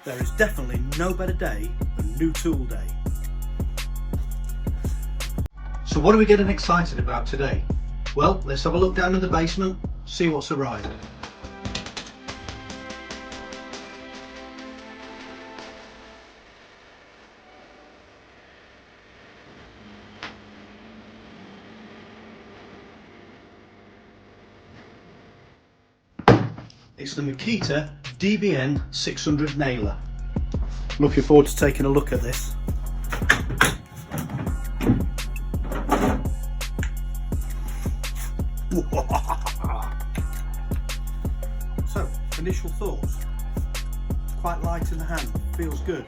There is definitely no better day than new tool day. So what are we getting excited about today? Well, let's have a look down in the basement, see what's arrived. It's the Makita DBN600 nailer. Looking forward to taking a look at this. So, initial thoughts. Quite light in the hand, feels good.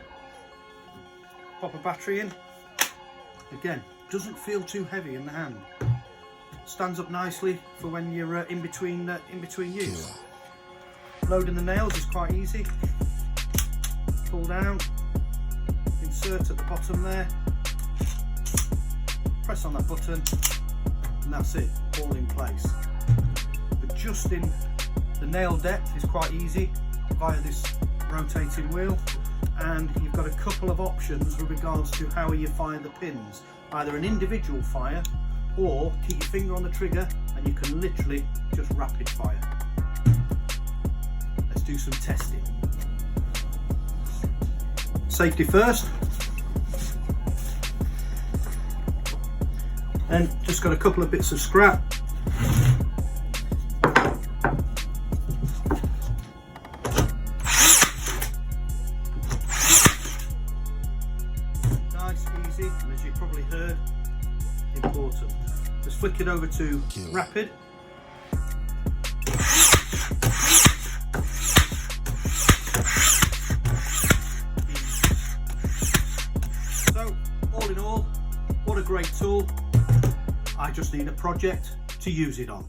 Pop a battery in. Again, doesn't feel too heavy in the hand. Stands up nicely for when you're in between use. Loading the nails is quite easy. Pull down, insert at the bottom there, press on that button, and that's it, all in place. Adjusting the nail depth is quite easy via this rotating wheel, and you've got a couple of options with regards to how you fire the pins. Either an individual fire, or keep your finger on the trigger and you can literally just rapid fire. Let's do some testing. Safety first. And just got a couple of bits of scrap. Nice, easy, and as you probably heard, important. Just flick it over to rapid. So, all in all, what a great tool. I just need a project to use it on.